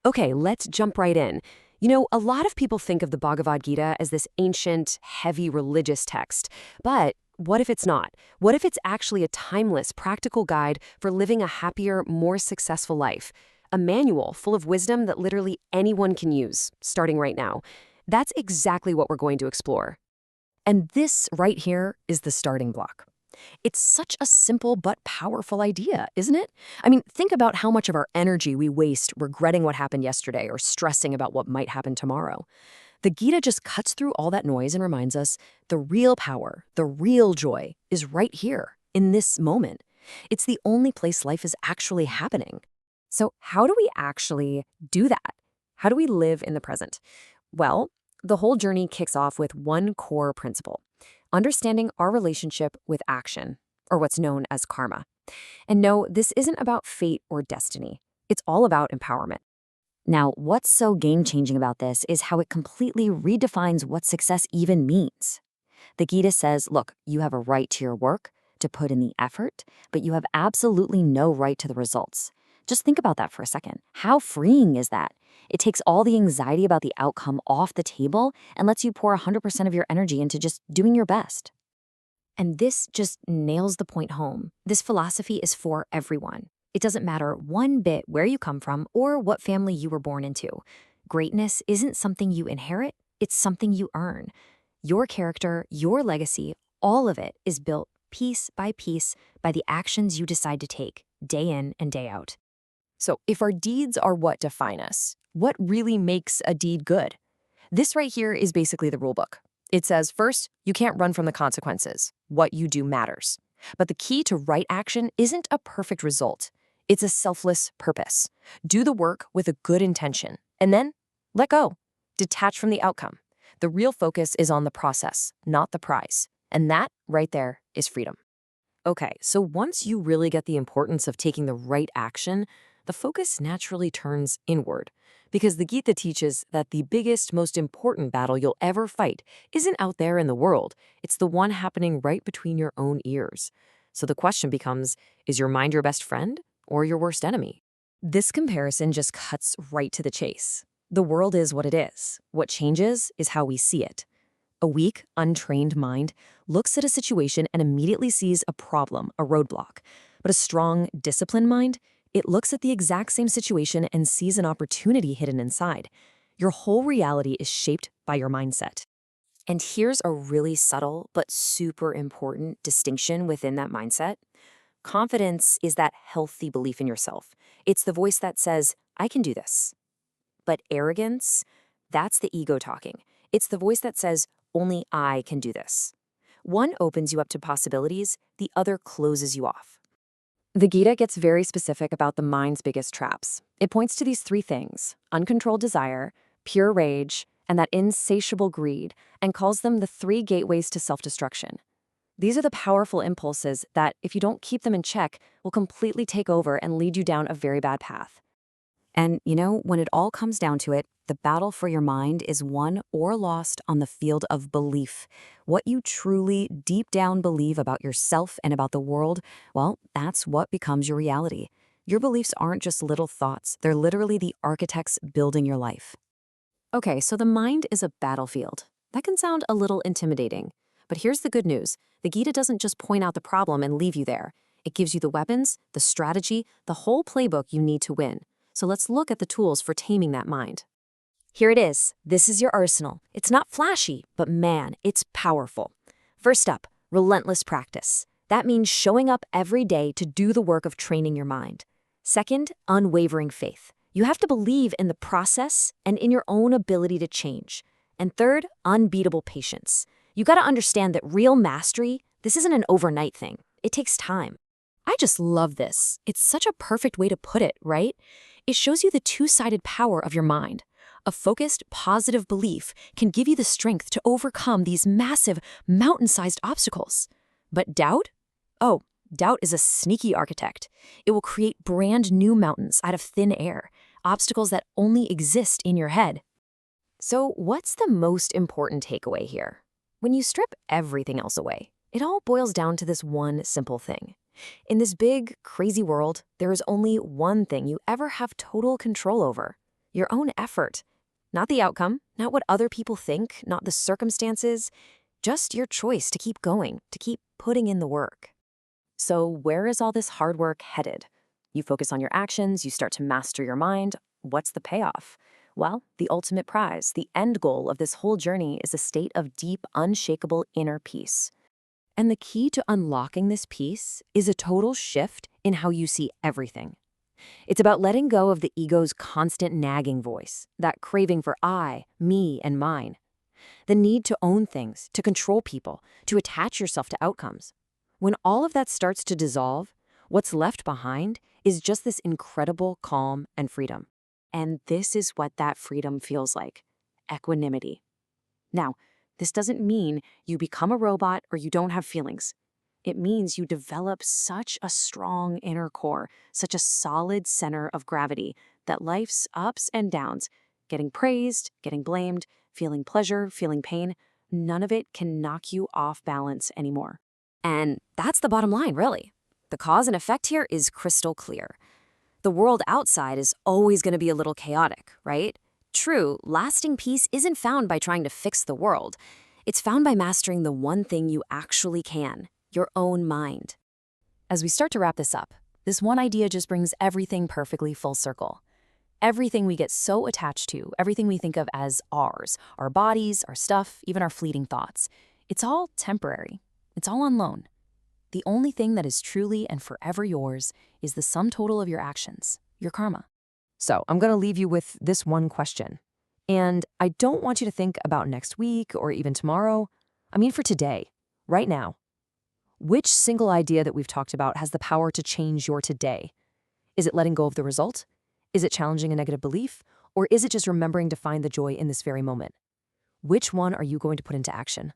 Okay, let's jump right in. You know, a lot of people think of the Bhagavad Gita as this ancient, heavy religious text. But what if it's not? What if it's actually a timeless, practical guide for living a happier, more successful life? A manual full of wisdom that literally anyone can use, starting right now. That's exactly what we're going to explore. And this right here is the starting block. It's such a simple but powerful idea, isn't it? I mean, think about how much of our energy we waste regretting what happened yesterday or stressing about what might happen tomorrow. The Gita just cuts through all that noise and reminds us the real power, the real joy is right here, in this moment. It's the only place life is actually happening. So, how do we actually do that? How do we live in the present? Well, the whole journey kicks off with one core principle: understanding our relationship with action, or what's known as karma. And no, this isn't about fate or destiny. It's all about empowerment. Now, what's so game-changing about this is how it completely redefines what success even means. The Gita says, look, you have a right to your work, to put in the effort, but you have absolutely no right to the results. Just think about that for a second. How freeing is that? It takes all the anxiety about the outcome off the table and lets you pour 100% of your energy into just doing your best. And this just nails the point home. This philosophy is for everyone. It doesn't matter one bit where you come from or what family you were born into. Greatness isn't something you inherit, it's something you earn. Your character, your legacy, all of it is built piece by piece by the actions you decide to take, day in and day out. So if our deeds are what define us, what really makes a deed good? This right here is basically the rule book. It says, first, you can't run from the consequences. What you do matters. But the key to right action isn't a perfect result. It's a selfless purpose. Do the work with a good intention, and then let go. Detach from the outcome. The real focus is on the process, not the prize. And that, right there, is freedom. Okay, so once you really get the importance of taking the right action, the focus naturally turns inward. Because the Gita teaches that the biggest, most important battle you'll ever fight isn't out there in the world. It's the one happening right between your own ears. So the question becomes, is your mind your best friend or your worst enemy? This comparison just cuts right to the chase. The world is what it is. What changes is how we see it. A weak, untrained mind looks at a situation and immediately sees a problem, a roadblock. But a strong, disciplined mind, it looks at the exact same situation and sees an opportunity hidden inside. Your whole reality is shaped by your mindset. And here's a really subtle but super important distinction within that mindset. Confidence is that healthy belief in yourself. It's the voice that says, I can do this. But arrogance, that's the ego talking. It's the voice that says, only I can do this. One opens you up to possibilities, the other closes you off. The Gita gets very specific about the mind's biggest traps. It points to these three things: uncontrolled desire, pure rage, and that insatiable greed, and calls them the three gateways to self-destruction. These are the powerful impulses that, if you don't keep them in check, will completely take over and lead you down a very bad path. And, you know, when it all comes down to it, the battle for your mind is won or lost on the field of belief. What you truly, deep down believe about yourself and about the world, well, that's what becomes your reality. Your beliefs aren't just little thoughts. They're literally the architects building your life. Okay, so the mind is a battlefield. That can sound a little intimidating. But here's the good news. The Gita doesn't just point out the problem and leave you there. It gives you the weapons, the strategy, the whole playbook you need to win. So let's look at the tools for taming that mind. Here it is. This is your arsenal. It's not flashy, but man, it's powerful. First up, relentless practice. That means showing up every day to do the work of training your mind. Second, unwavering faith. You have to believe in the process and in your own ability to change. And third, unbeatable patience. You got to understand that real mastery, this isn't an overnight thing. It takes time. I just love this. It's such a perfect way to put it, right? It shows you the two-sided power of your mind. A focused, positive belief can give you the strength to overcome these massive, mountain-sized obstacles. But doubt? Oh, doubt is a sneaky architect. It will create brand new mountains out of thin air, obstacles that only exist in your head. So what's the most important takeaway here? When you strip everything else away, it all boils down to this one simple thing. In this big, crazy world, there is only one thing you ever have total control over: Your own effort. Not the outcome, not what other people think, not the circumstances, just your choice to keep going, to keep putting in the work. So where is all this hard work headed? You focus on your actions, you start to master your mind. What's the payoff? Well, the ultimate prize, the end goal of this whole journey is a state of deep, unshakable inner peace. And the key to unlocking this peace is a total shift in how you see everything. It's about letting go of the ego's constant nagging voice, that craving for I, me, and mine. The need to own things, to control people, to attach yourself to outcomes. When all of that starts to dissolve, what's left behind is just this incredible calm and freedom. And this is what that freedom feels like: equanimity. Now, this doesn't mean you become a robot or you don't have feelings. It means you develop such a strong inner core, such a solid center of gravity that life's ups and downs, getting praised, getting blamed, feeling pleasure, feeling pain, none of it can knock you off balance anymore. And that's the bottom line, really. The cause and effect here is crystal clear. The world outside is always going to be a little chaotic, right? True, lasting peace isn't found by trying to fix the world. It's found by mastering the one thing you actually can: your own mind. As we start to wrap this up, this one idea just brings everything perfectly full circle. Everything we get so attached to, everything we think of as ours, our bodies, our stuff, even our fleeting thoughts, it's all temporary. It's all on loan. The only thing that is truly and forever yours is the sum total of your actions, your karma. So I'm going to leave you with this one question. And I don't want you to think about next week or even tomorrow. I mean for today, right now. Which single idea that we've talked about has the power to change your today? Is it letting go of the result? Is it challenging a negative belief? Or is it just remembering to find the joy in this very moment? Which one are you going to put into action?